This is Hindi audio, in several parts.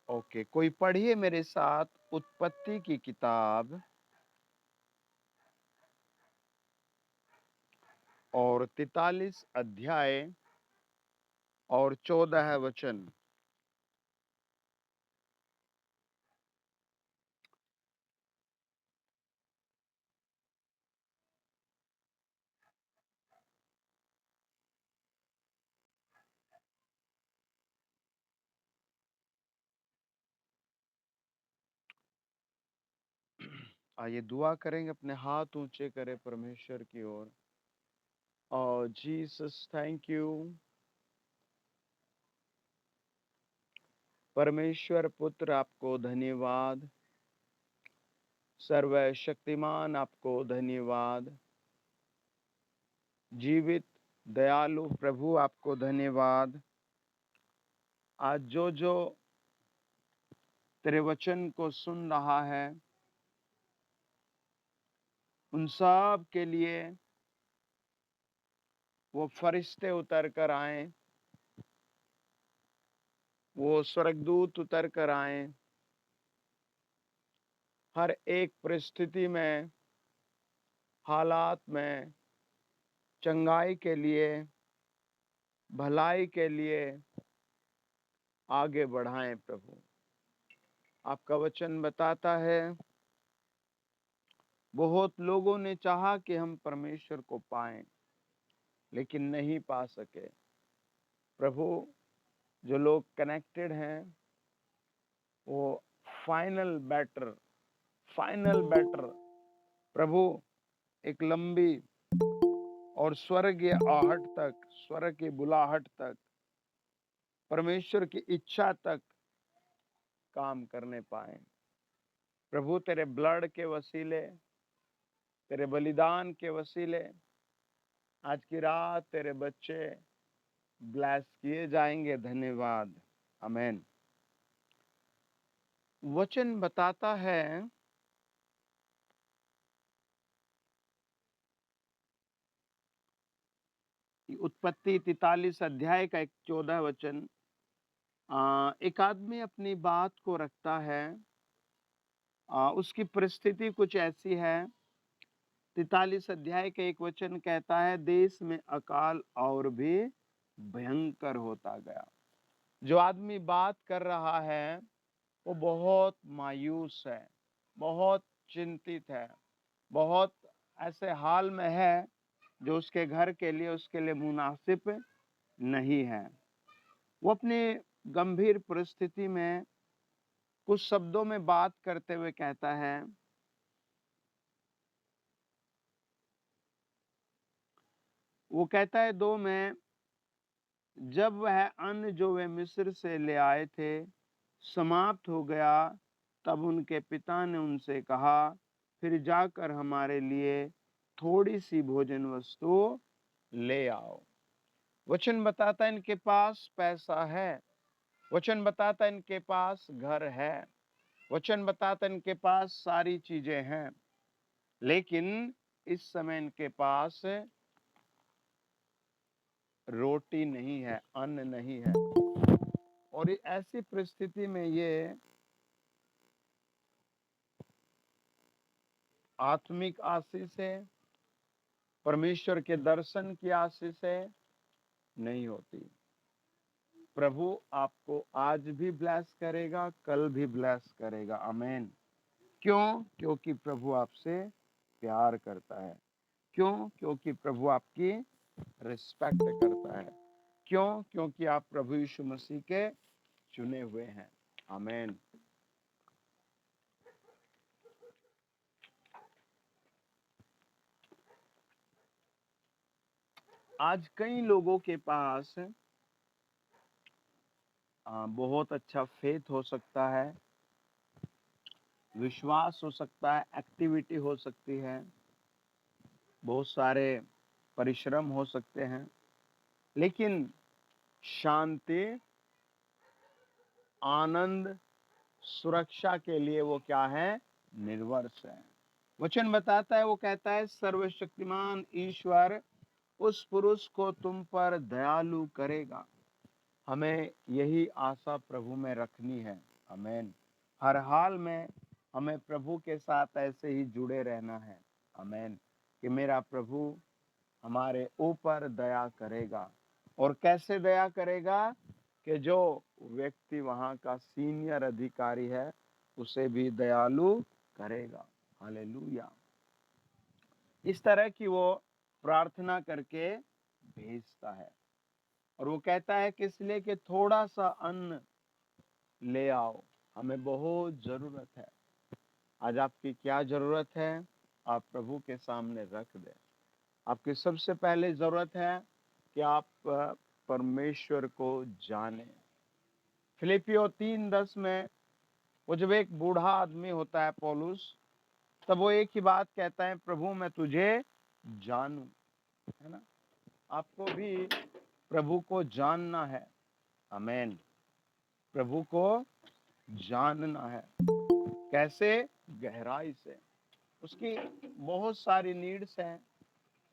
ओके, कोई पढ़िए मेरे साथ उत्पत्ति की किताब और 43 अध्याय और 14 वचन। आइए दुआ करेंगे, अपने हाथ ऊंचे करें परमेश्वर की ओर। और जीसस थैंक यू। परमेश्वर पुत्र आपको धन्यवाद। सर्वशक्तिमान आपको धन्यवाद। जीवित दयालु प्रभु आपको धन्यवाद। आज जो तेरे वचन को सुन रहा है उन सब के लिए वो फरिश्ते उतर कर आए, वो स्वर्गदूत उतर कर आए। हर एक परिस्थिति में, हालात में चंगाई के लिए, भलाई के लिए आगे बढ़ाएं प्रभु। आपका वचन बताता है बहुत लोगों ने चाहा कि हम परमेश्वर को पाएं लेकिन नहीं पा सके। प्रभु, जो लोग कनेक्टेड हैं वो फाइनल बैटर प्रभु, एक लंबी और स्वर्गीय आहट तक, स्वर्ग की बुलाहट तक, परमेश्वर की इच्छा तक काम करने पाए। प्रभु, तेरे ब्लड के वसीले, तेरे बलिदान के वसीले आज की रात तेरे बच्चे ब्लेस किए जाएंगे। धन्यवाद। आमेन। वचन बताता है कि उत्पत्ति 43 अध्याय का 14 वचन, एक आदमी अपनी बात को रखता है। उसकी परिस्थिति कुछ ऐसी है। 43 अध्याय का एक वचन कहता है, देश में अकाल और भी भयंकर होता गया। जो आदमी बात कर रहा है वो बहुत मायूस है, बहुत चिंतित है, बहुत ऐसे हाल में है जो उसके घर के लिए, उसके लिए मुनासिब नहीं है। वो अपनी गंभीर परिस्थिति में कुछ शब्दों में बात करते हुए कहता है, वो कहता है 2 में, जब वह अन्न जो वे मिस्र से ले आए थे समाप्त हो गया, तब उनके पिता ने उनसे कहा, फिर जाकर हमारे लिए थोड़ी सी भोजन वस्तु ले आओ। वचन बताता है इनके पास पैसा है, वचन बताता है इनके पास घर है, वचन बताता है इनके पास सारी चीजें हैं, लेकिन इस समय इनके पास रोटी नहीं है, अन्न नहीं है। और ऐसी परिस्थिति में ये आत्मिक आशीष है, परमेश्वर के दर्शन की आशीष है, नहीं होती। प्रभु आपको आज भी ब्लेस करेगा, कल भी ब्लेस करेगा। आमेन। क्यों? क्योंकि प्रभु आपसे प्यार करता है। क्यों? क्योंकि प्रभु आपकी रिस्पेक्ट करता है। क्यों? क्योंकि आप प्रभु यीशु मसीह के चुने हुए हैं। आमेन। आज कई लोगों के पास बहुत अच्छा फेथ हो सकता है, विश्वास हो सकता है, एक्टिविटी हो सकती है, बहुत सारे परिश्रम हो सकते हैं, लेकिन शांति, आनंद, सुरक्षा के लिए वो क्या है? निर्वंश है। वचन बताता है, वो कहता है, सर्वशक्तिमान ईश्वर उस पुरुष को तुम पर दयालु करेगा। हमें यही आशा प्रभु में रखनी है। आमीन। हर हाल में हमें प्रभु के साथ ऐसे ही जुड़े रहना है। आमीन। कि मेरा प्रभु हमारे ऊपर दया करेगा। और कैसे दया करेगा? कि जो व्यक्ति वहाँ का सीनियर अधिकारी है उसे भी दयालु करेगा। हालेलुया। इस तरह की वो प्रार्थना करके भेजता है। और वो कहता है कि इसलिए कि थोड़ा सा अन्न ले आओ, हमें बहुत जरूरत है। आज आपकी क्या जरूरत है? आप प्रभु के सामने रख दें। आपकी सबसे पहले जरूरत है कि आप परमेश्वर को जाने। फिलिपियो 3:10 में वो जब एक बूढ़ा आदमी होता है पौलुस, तब वो एक ही बात कहता है, प्रभु मैं तुझे जानूं। है ना? आपको भी प्रभु को जानना है। आमीन। प्रभु को जानना है। कैसे? गहराई से। उसकी बहुत सारी नीड्स हैं,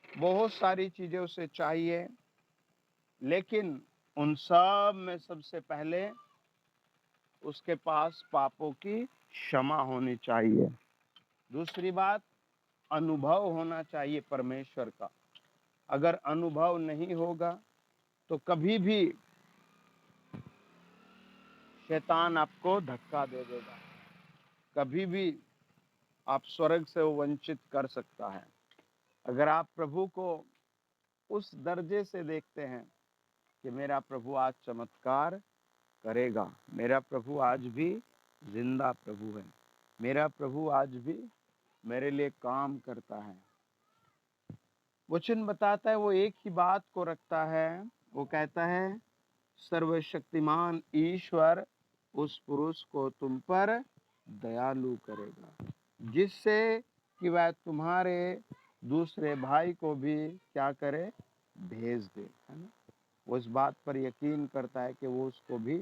बहुत सारी चीजें उसे चाहिए, लेकिन उन सब में सबसे पहले उसके पास पापों की क्षमा होनी चाहिए। दूसरी बात, अनुभव होना चाहिए परमेश्वर का। अगर अनुभव नहीं होगा तो कभी भी शैतान आपको धक्का दे देगा, कभी भी आप स्वर्ग से वंचित कर सकता है। अगर आप प्रभु को उस दर्जे से देखते हैं कि मेरा प्रभु आज चमत्कार करेगा, मेरा प्रभु आज भी जिंदा प्रभु है, मेरा प्रभु आज भी मेरे लिए काम करता है। वचन बताता है वो एक ही बात को रखता है। वो कहता है सर्वशक्तिमान ईश्वर उस पुरुष को तुम पर दयालु करेगा, जिससे कि वह तुम्हारे दूसरे भाई को भी क्या करे? भेज दे। है ना? वो इस बात पर यकीन करता है कि वो उसको भी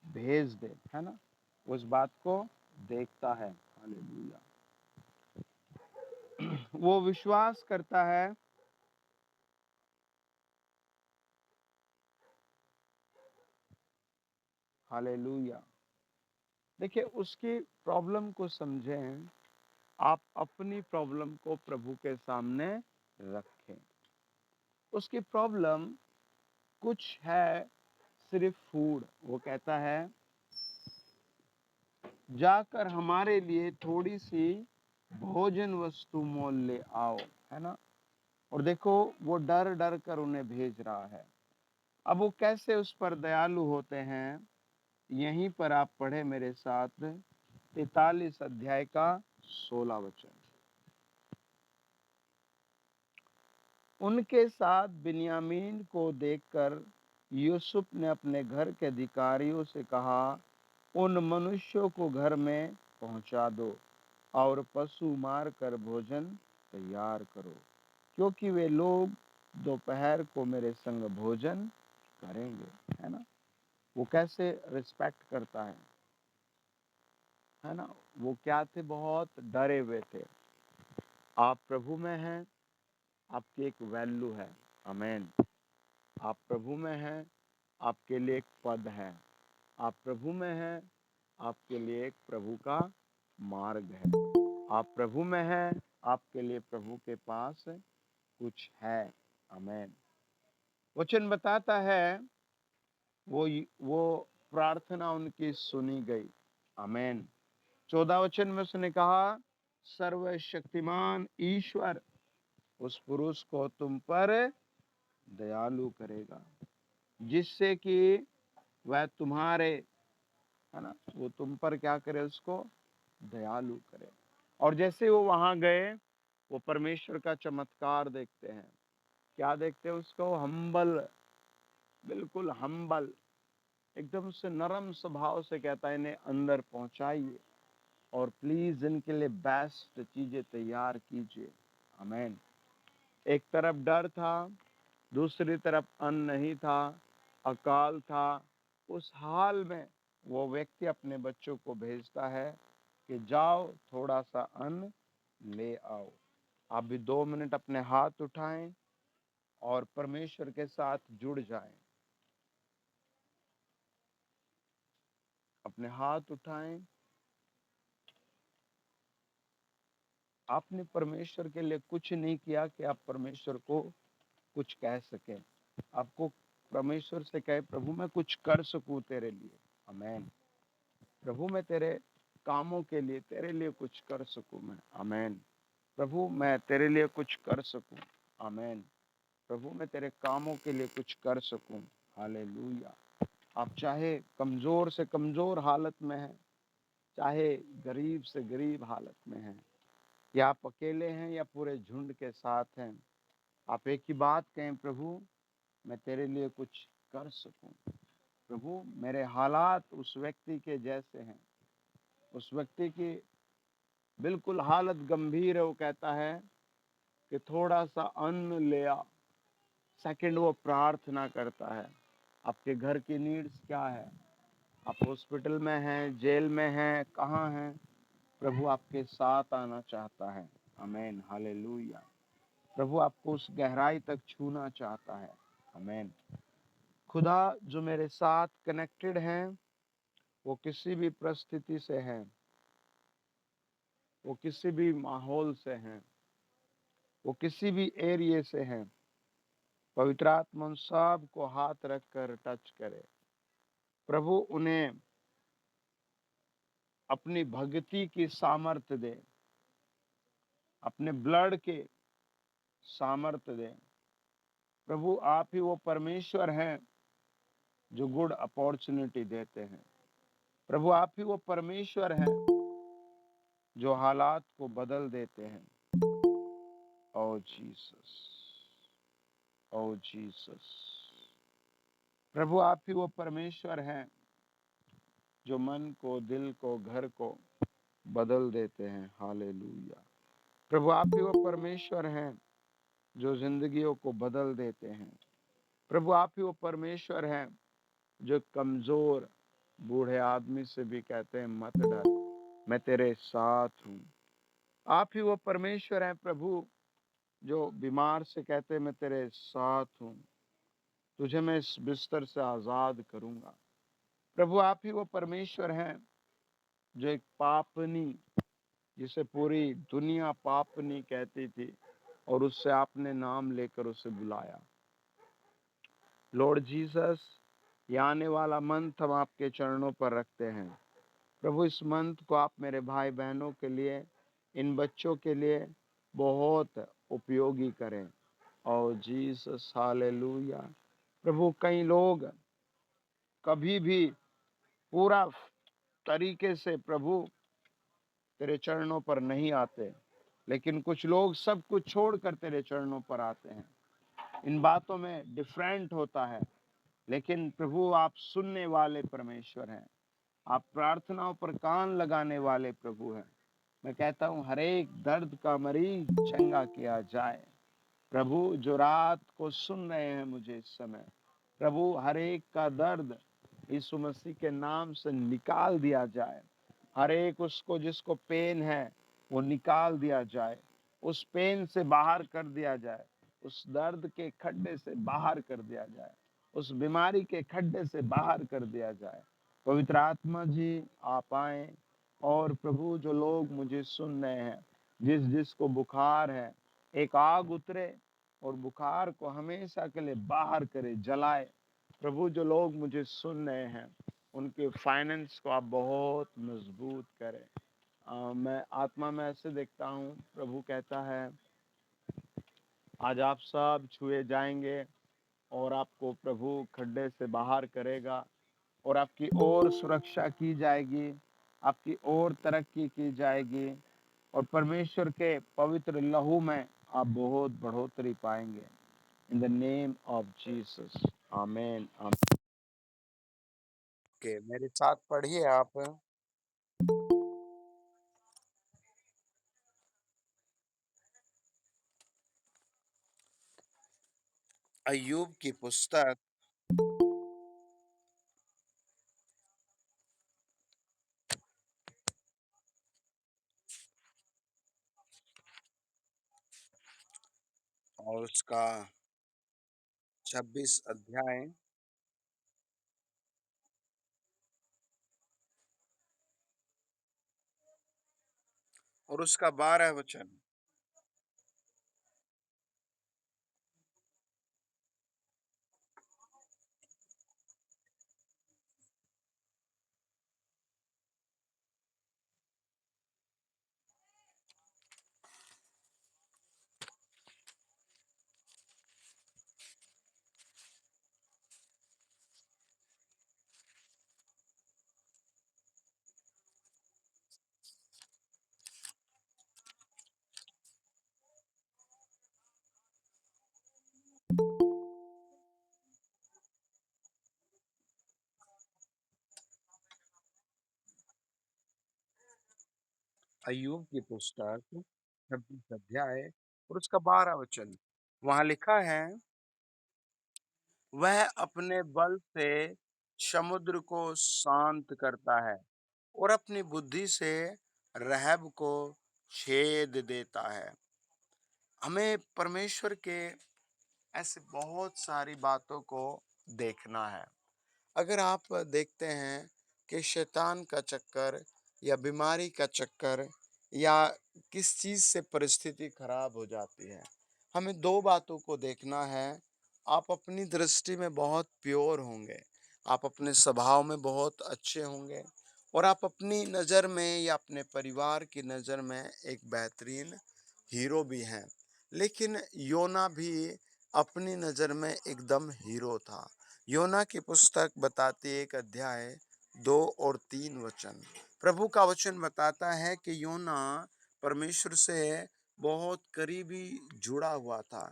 भेज दे। है ना? उस बात को देखता है। हालेलुया। वो विश्वास करता है। हालेलुया। देखिए, उसकी प्रॉब्लम को समझें। आप अपनी प्रॉब्लम को प्रभु के सामने रखें। उसकी प्रॉब्लम कुछ है, सिर्फ फूड। वो कहता है जाकर हमारे लिए थोड़ी सी भोजन वस्तु मोल ले आओ। है ना? और देखो वो डर डर कर उन्हें भेज रहा है। अब वो कैसे उस पर दयालु होते हैं, यहीं पर आप पढ़े मेरे साथ 43 अध्याय का 16 वचन। उनके साथ बिन्यामीन को देखकर यूसुफ ने अपने घर के अधिकारियों से कहा, उन मनुष्यों को घर में पहुंचा दो और पशु मार कर भोजन तैयार करो, क्योंकि वे लोग दोपहर को मेरे संग भोजन करेंगे। है ना? वो कैसे रिस्पेक्ट करता है ना? वो क्या थे? बहुत डरे हुए थे। आप प्रभु में हैं, आपकी एक वैल्यू है। आमीन। आप प्रभु में हैं, आपके लिए एक पद है। आप प्रभु में हैं, आपके लिए एक प्रभु का मार्ग है। आप प्रभु में हैं, आपके लिए प्रभु के पास कुछ है। आमीन। वचन बताता है वो प्रार्थना उनकी सुनी गई। आमीन। 14 वचन में उसने कहा, सर्वशक्तिमान ईश्वर उस पुरुष को तुम पर दयालु करेगा, जिससे कि वह तुम्हारे, है ना, वो तुम पर क्या करे? उसको दयालु करे। और जैसे वो वहां गए, वो परमेश्वर का चमत्कार देखते हैं। क्या देखते हैं? उसको हम्बल, बिल्कुल हम्बल, एकदम से नरम स्वभाव से कहता है इन्हें अंदर पहुंचाइए और प्लीज इनके लिए बेस्ट चीजें तैयार कीजिए। आमीन। एक तरफ डर था, दूसरी तरफ अन्न नहीं था, अकाल था। उस हाल में वो व्यक्ति अपने बच्चों को भेजता है कि जाओ थोड़ा सा अन्न ले आओ। आप भी 2 मिनट अपने हाथ उठाएं और परमेश्वर के साथ जुड़ जाएं। अपने अपने हाथ उठाएं। आपने परमेश्वर के लिए कुछ नहीं किया कि आप परमेश्वर को कुछ कह सकें। आपको परमेश्वर से कहे, प्रभु मैं कुछ कर सकूं तेरे लिए। आमेन। प्रभु मैं तेरे कामों के लिए, तेरे लिए कुछ कर सकूं मैं। आमेन। प्रभु मैं तेरे लिए कुछ कर सकूं। आमेन। प्रभु मैं तेरे कामों के लिए कुछ कर सकूं। हालेलुया। आप चाहे कमजोर से कमजोर हालत में हैं, चाहे गरीब से गरीब हालत में हैं, या आप अकेले हैं या पूरे झुंड के साथ हैं, आप एक ही बात कहें, प्रभु मैं तेरे लिए कुछ कर सकूं। प्रभु मेरे हालात उस व्यक्ति के जैसे हैं, उस व्यक्ति की बिल्कुल हालत गंभीर है, वो कहता है कि थोड़ा सा अन्न ले आ। सेकंड वो प्रार्थना करता है। आपके घर की नीड्स क्या है? आप हॉस्पिटल में हैं, जेल में हैं, कहाँ हैं? प्रभु आपके साथ आना चाहता है। आमेन। हालेलुया। प्रभु आपको उस गहराई तक छूना चाहता है। आमेन। खुदा जो मेरे साथ कनेक्टेड हैं, वो किसी भी परिस्थिति से हैं, वो किसी भी माहौल से हैं, वो किसी भी एरिया से हैं, पवित्र आत्मा उन सब को हाथ रख कर टच करे। प्रभु उन्हें अपनी भक्ति की सामर्थ्य दे, अपने ब्लड के सामर्थ्य दे। प्रभु आप ही वो परमेश्वर हैं जो गुड अपॉर्चुनिटी देते हैं। प्रभु आप ही वो परमेश्वर हैं जो हालात को बदल देते हैं। ओ जीसस, ओ जीसस। प्रभु आप ही वो परमेश्वर हैं जो मन को, दिल को, घर को बदल देते हैं। हालेलुया। प्रभु आप ही वो परमेश्वर हैं जो जिंदगियों को बदल देते हैं। प्रभु आप ही वो परमेश्वर हैं जो कमजोर बूढ़े आदमी से भी कहते हैं मत डर, मैं तेरे साथ हूँ। आप ही वो परमेश्वर हैं प्रभु जो बीमार से कहते हैं मैं तेरे साथ हूँ, तुझे मैं इस बिस्तर से आजाद करूंगा। प्रभु आप ही वो परमेश्वर हैं जो एक पापनी, जिसे पूरी दुनिया पापनी कहती थी, और उससे आपने नाम लेकर उसे बुलाया। लॉर्ड जीसस, ये आने वाला मंथ हम आपके चरणों पर रखते हैं। प्रभु इस मंथ को आप मेरे भाई बहनों के लिए, इन बच्चों के लिए बहुत उपयोगी करें। और जीसस, हालेलुया। प्रभु कई लोग कभी भी पूरा तरीके से प्रभु तेरे चरणों पर नहीं आते, लेकिन कुछ लोग सब कुछ छोड़कर तेरे चरणों पर आते हैं। इन बातों में डिफरेंट होता है, लेकिन प्रभु आप सुनने वाले परमेश्वर हैं। आप प्रार्थनाओं पर कान लगाने वाले प्रभु हैं। मैं कहता हूँ हर एक दर्द का मरीज चंगा किया जाए। प्रभु जो रात को सुन रहे हैं मुझे इस समय, प्रभु हर एक का दर्द यीशु मसीह के नाम से निकाल दिया जाए। हर एक उसको जिसको पेन है वो निकाल दिया जाए, उस पेन से बाहर कर दिया जाए, उस दर्द के खड्डे से बाहर कर दिया जाए, उस बीमारी के खड्डे से बाहर कर दिया जाए। पवित्र आत्मा जी आप आए, और प्रभु जो लोग मुझे सुन रहे हैं, जिस जिसको बुखार है, एक आग उतरे और बुखार को हमेशा के लिए बाहर करे, जलाए। प्रभु जो लोग मुझे सुन रहे हैं, उनके फाइनेंस को आप बहुत मजबूत करें। मैं आत्मा में ऐसे देखता हूँ, प्रभु कहता है आज आप सब छुए जाएंगे और आपको प्रभु खड्डे से बाहर करेगा, और आपकी और सुरक्षा की जाएगी, आपकी और तरक्की की जाएगी, और परमेश्वर के पवित्र लहू में आप बहुत बढ़ोतरी पाएंगे। In the name of Jesus, amen. Okay, मेरे साथ पढ़िए आप। अय्यूब की पुस्तक और उसका 26 अध्याय और उसका 12 वचन। अय्यूब की पुस्तक 26 अध्याय और उसका 12 वचन। वहां लिखा है, वह अपने बल से समुद्र को शांत करता है और अपनी बुद्धि से रहब को छेद देता है। हमें परमेश्वर के ऐसे बहुत सारी बातों को देखना है। अगर आप देखते हैं कि शैतान का चक्कर या बीमारी का चक्कर या किस चीज़ से परिस्थिति खराब हो जाती है, हमें 2 बातों को देखना है। आप अपनी दृष्टि में बहुत प्योर होंगे, आप अपने स्वभाव में बहुत अच्छे होंगे और आप अपनी नज़र में या अपने परिवार की नज़र में एक बेहतरीन हीरो भी हैं। लेकिन योना भी अपनी नज़र में एकदम हीरो था। योना की पुस्तक बताती है, 1 अध्याय 2 और 3 वचन। प्रभु का वचन बताता है कि योना परमेश्वर से बहुत करीबी जुड़ा हुआ था।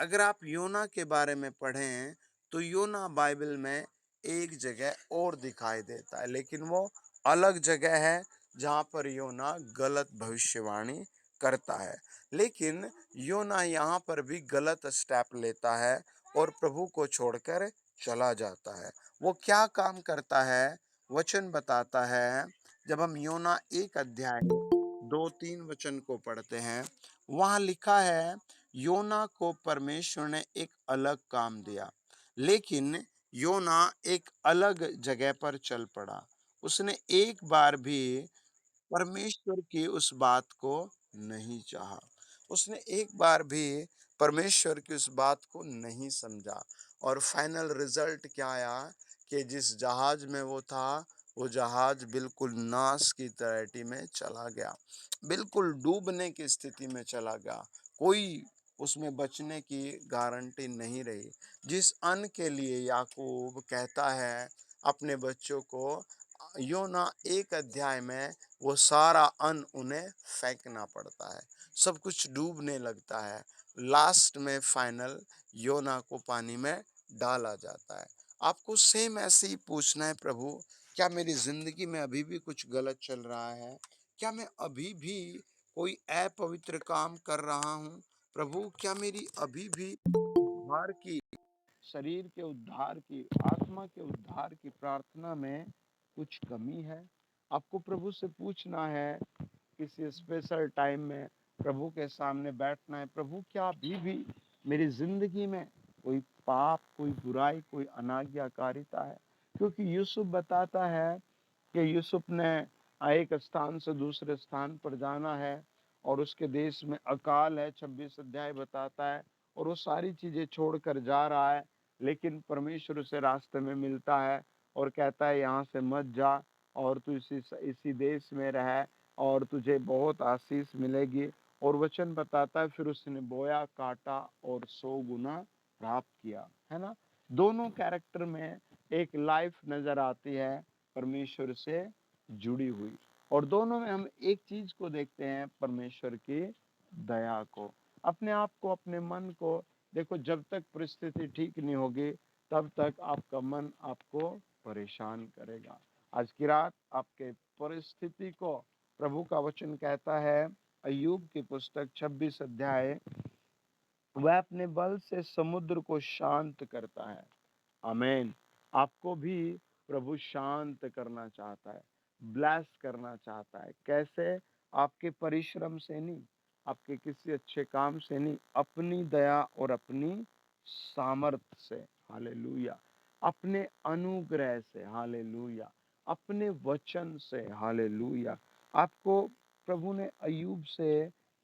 अगर आप योना के बारे में पढ़ें तो योना बाइबल में एक जगह और दिखाई देता है, लेकिन वो अलग जगह है जहाँ पर योना गलत भविष्यवाणी करता है। लेकिन योना यहाँ पर भी गलत स्टेप लेता है और प्रभु को छोड़कर चला जाता है। वो क्या काम करता है? वचन बताता है, जब हम योना 1 अध्याय 2-3 वचन को पढ़ते हैं, वहाँ लिखा है, योना को परमेश्वर ने एक अलग काम दिया, लेकिन योना एक अलग जगह पर चल पड़ा। उसने एक बार भी परमेश्वर की उस बात को नहीं चाहा। उसने एक बार भी परमेश्वर की उस बात को नहीं समझा और फाइनल रिजल्ट क्या आया कि जिस जहाज में वो था, वो जहाज बिल्कुल नाश की तलहटी में चला गया। बिल्कुल डूबने की स्थिति में चला गया। कोई उसमें बचने की गारंटी नहीं रही। जिस अन्न के लिए याकूब कहता है अपने बच्चों को, योना 1 अध्याय में वो सारा अन्न उन्हें फेंकना पड़ता है। सब कुछ डूबने लगता है। लास्ट में फाइनल योना को पानी में डाला जाता है। आपको सेम ऐसे ही पूछना है, प्रभु क्या मेरी ज़िंदगी में अभी भी कुछ गलत चल रहा है? क्या मैं अभी भी कोई अपवित्र काम कर रहा हूँ? प्रभु क्या मेरी अभी भी उद्धार की, शरीर के उद्धार की, आत्मा के उद्धार की प्रार्थना में कुछ कमी है? आपको प्रभु से पूछना है। किसी स्पेशल टाइम में प्रभु के सामने बैठना है, प्रभु क्या अभी भी मेरी ज़िंदगी में कोई पाप, कोई बुराई, कोई अनाज्ञाकारिता है? क्योंकि यूसुफ बताता है कि यूसुफ ने एक स्थान से दूसरे स्थान पर जाना है और उसके देश में अकाल है, 26 अध्याय बताता है, और वो सारी चीज़ें छोड़कर जा रहा है। लेकिन परमेश्वर उसे रास्ते में मिलता है और कहता है, यहाँ से मत जा और तू इसी देश में रह और तुझे बहुत आशीष मिलेगी। और वचन बताता है, फिर उसने बोया, काटा और 100 गुना प्राप्त किया, है ना? दोनों कैरेक्टर में एक लाइफ नजर आती है परमेश्वर से जुड़ी हुई, और दोनों में हम एक चीज को देखते हैं, परमेश्वर की दया को। अपने आप को, अपने मन को देखो, जब तक परिस्थिति ठीक नहीं होगी तब तक आपका मन आपको परेशान करेगा। आज की रात आपके परिस्थिति को, प्रभु का वचन कहता है अय्यूब की पुस्तक 26 अध्याय, वह अपने बल से समुद्र को शांत करता है। आमीन। आपको भी प्रभु शांत करना चाहता है, ब्लेस करना चाहता है। कैसे? आपके परिश्रम से नहीं, आपके किसी अच्छे काम से नहीं, अपनी दया और अपनी सामर्थ्य से, हालेलुया, अपने अनुग्रह से, हालेलुया, अपने वचन से, हालेलुया। आपको प्रभु ने अय्यूब से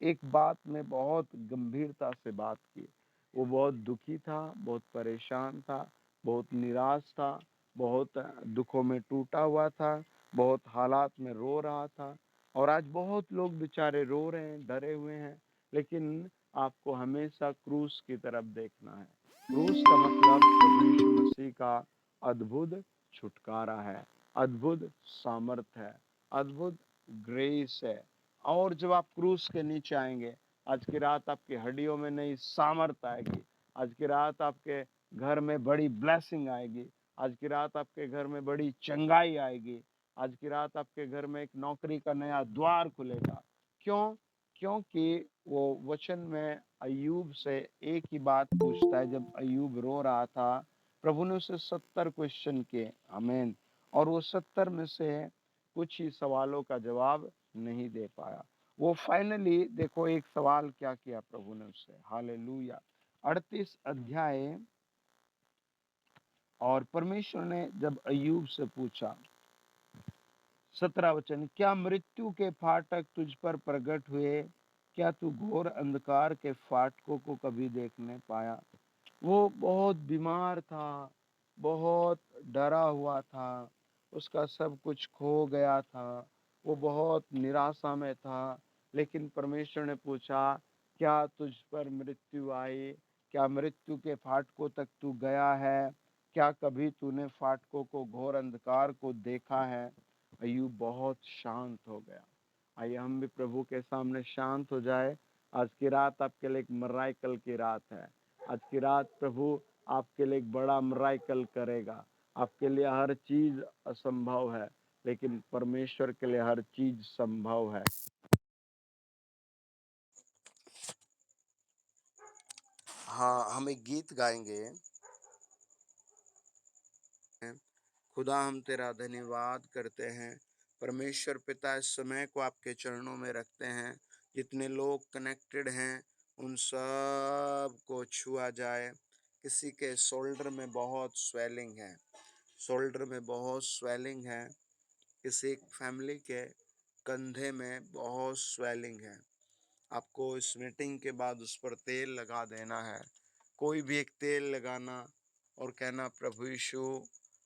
एक बात में बहुत गंभीरता से बात की। वो बहुत दुखी था, बहुत परेशान था, बहुत निराश था, बहुत दुखों में टूटा हुआ था, बहुत हालात में रो रहा था। और आज बहुत लोग बेचारे रो रहे हैं, डरे हुए हैं, लेकिन आपको हमेशा क्रूस की तरफ देखना है। क्रूस का मतलब प्रभु यीशु मसीह का अद्भुत छुटकारा है, अद्भुत सामर्थ है, अद्भुत ग्रेस है। और जब आप क्रूस के नीचे आएंगे, आज की रात आपकी हड्डियों में नई सामर्थ आएगी। आज की रात आपके घर में बड़ी ब्लेसिंग आएगी। आज की रात आपके घर में बड़ी चंगाई आएगी। आज की रात आपके घर में एक नौकरी का नया द्वार खुलेगा। क्यों? क्योंकि वो वचन में अय्यूब से एक ही बात पूछता है। जब अय्यूब रो रहा था, प्रभु ने उसे 70 क्वेश्चन किए। आमीन। और वो 70 में से कुछ ही सवालों का जवाब नहीं दे पाया। वो फाइनली देखो एक सवाल क्या किया प्रभु ने उससे। हालेलुया। 38 अध्याय और परमेश्वर ने जब अय्यूब से पूछा, 17 वचन, क्या मृत्यु के फाटक तुझ पर प्रकट हुए? क्या तू घोर अंधकार के फाटकों को कभी देखने पाया? वो बहुत बीमार था, बहुत डरा हुआ था, उसका सब कुछ खो गया था, वो बहुत निराशा में था। लेकिन परमेश्वर ने पूछा, क्या तुझ पर मृत्यु आई? क्या मृत्यु के फाटकों तक तू गया है? क्या कभी तूने फाटकों को, घोर अंधकार को देखा है? अय्यूब बहुत शांत हो गया। आइए हम भी प्रभु के सामने शांत हो जाए। आज की रात आपके लिए एक मराइकल की रात है। आज की रात प्रभु आपके लिए एक बड़ा मराइकल करेगा। आपके लिए हर चीज असंभव है, लेकिन परमेश्वर के लिए हर चीज संभव है। हाँ, हम एक गीत गाएंगे। खुदा हम तेरा धन्यवाद करते हैं। परमेश्वर पिता, इस समय को आपके चरणों में रखते हैं। जितने लोग कनेक्टेड हैं उन सब को छुआ जाए। किसी के शोल्डर में बहुत स्वेलिंग है, शोल्डर में बहुत स्वेलिंग है। किसी एक फैमिली के कंधे में बहुत स्वेलिंग है। आपको इस मीटिंग के बाद उस पर तेल लगा देना है। कोई भी एक तेल लगाना और कहना, प्रभु यीशु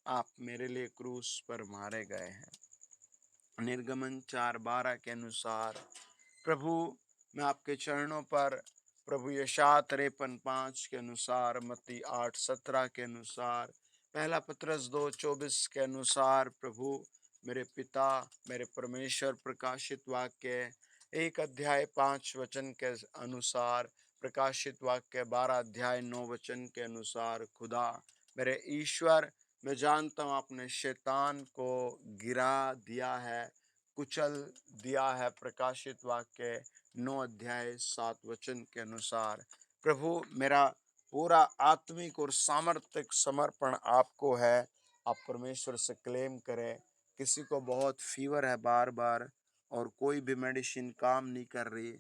आप मेरे लिए क्रूस पर मारे गए हैं। निर्गमन 4:12 के अनुसार प्रभु, मैं आपके चरणों पर, प्रभु यशायाह 53:5 के अनुसार, मत्ती 8:17 के अनुसार, पहला पतरस 2:24 के अनुसार, प्रभु मेरे पिता, मेरे परमेश्वर, प्रकाशित वाक्य 1 अध्याय 5 वचन के अनुसार, प्रकाशित वाक्य 12 अध्याय 9 वचन के अनुसार, खुदा मेरे ईश्वर, मैं जानता हूँ आपने शैतान को गिरा दिया है, कुचल दिया है। प्रकाशित वाक्य 9 अध्याय 7 वचन के अनुसार, प्रभु मेरा पूरा आत्मिक और सामर्थ्यक समर्पण आपको है। आप परमेश्वर से क्लेम करें। किसी को बहुत फीवर है बार बार और कोई भी मेडिसिन काम नहीं कर रही,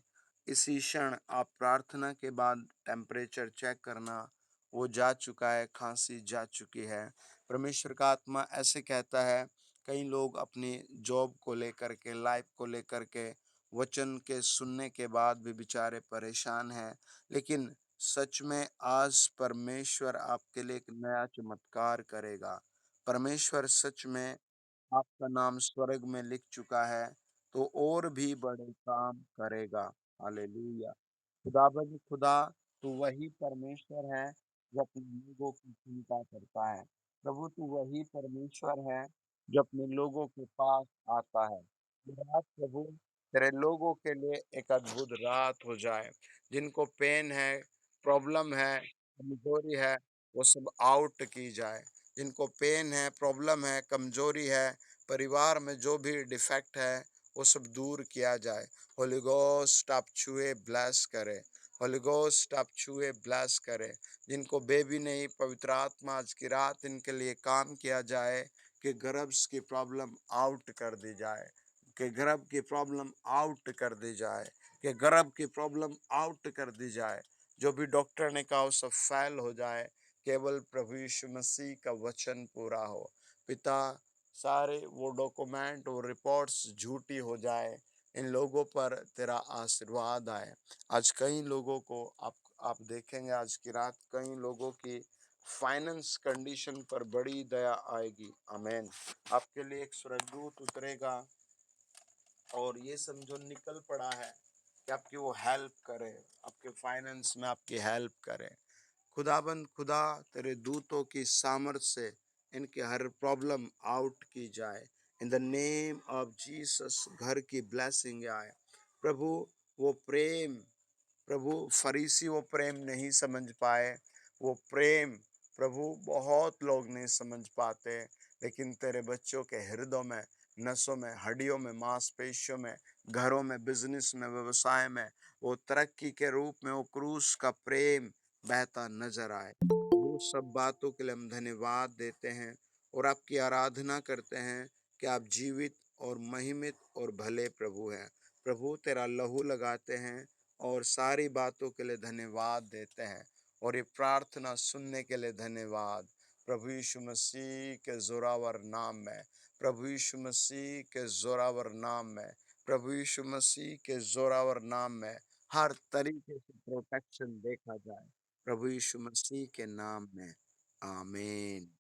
इसी क्षण आप प्रार्थना के बाद टेम्परेचर चेक करना, वो जा चुका है, खांसी जा चुकी है। परमेश्वर का आत्मा ऐसे कहता है, कई लोग अपनी जॉब को लेकर के, लाइफ को लेकर के, वचन के सुनने के बाद भी बेचारे परेशान हैं, लेकिन सच में आज परमेश्वर आपके लिए एक नया चमत्कार करेगा। परमेश्वर सच में आपका नाम स्वर्ग में लिख चुका है, तो और भी बड़े काम करेगा। हालेलुया। खुदाबंद खुदा, तू वही परमेश्वर है जो अपने लोगों की चिंता करता है। प्रभु तू वही परमेश्वर है जो अपने लोगों के पास आता है। ये रात प्रभु तेरे लोगों के लिए एक अद्भुत रात हो जाए। जिनको पेन है, प्रॉब्लम है, कमजोरी है, वो सब आउट की जाए। जिनको पेन है, प्रॉब्लम है, कमजोरी है, परिवार में जो भी डिफेक्ट है, वो सब दूर किया जाए। होली गोस्ट आप छुए ब्लेस करे। होली गोस्ट आप छुए ब्लेस करे। जिनको बेबी नहीं, पवित्र आत्मा आज की रात इनके लिए काम किया जाए कि गर्भs की प्रॉब्लम आउट कर दी जाए, कि गर्भ की प्रॉब्लम आउट कर दी जाए, कि गर्भ की प्रॉब्लम आउट कर दी जाए। जो भी डॉक्टर ने कहा वो सब फेल हो जाए, केवल प्रभु यीशु मसीह का वचन पूरा हो। पिता, सारे वो डॉक्यूमेंट और रिपोर्ट्स झूठी हो जाए, इन लोगों पर तेरा आशीर्वाद आए। आज कई लोगों को आप देखेंगे आज की रात कई लोगों की फाइनेंस कंडीशन पर बड़ी दया आएगी। आमीन। आपके लिए एक स्वर्गदूत उतरेगा और ये समझो निकल पड़ा है कि आपकी वो हेल्प करे, आपके फाइनेंस में आपकी हेल्प करे। खुदाबंद खुदा तेरे दूतों की सामर्थ से इनकी हर प्रॉब्लम आउट की जाए। In the name of Jesus घर की ब्लेसिंग आए। प्रभु वो प्रेम, प्रभु फरीसी वो प्रेम नहीं समझ पाए। वो प्रेम प्रभु बहुत लोग नहीं समझ पाते, लेकिन तेरे बच्चों के हृदयों में, नसों में, हड्डियों में, मांसपेशियों में, घरों में, बिजनेस में, व्यवसाय में वो तरक्की के रूप में वो क्रूस का प्रेम बहता नजर आए। वो सब बातों के लिए हम धन्यवाद देते हैं और आपकी आराधना करते हैं कि आप जीवित और महिमित और भले प्रभु हैं। प्रभु तेरा लहू लगाते हैं और सारी बातों के लिए धन्यवाद देते हैं और ये प्रार्थना सुनने के लिए धन्यवाद। प्रभु यीशु मसीह के जोरावर नाम में, प्रभु यीशु मसीह के जोरावर नाम में, प्रभु यीशु मसीह के जोरावर नाम में हर तरीके से प्रोटेक्शन देखा जाए। प्रभु यीशु मसीह के नाम में आमीन।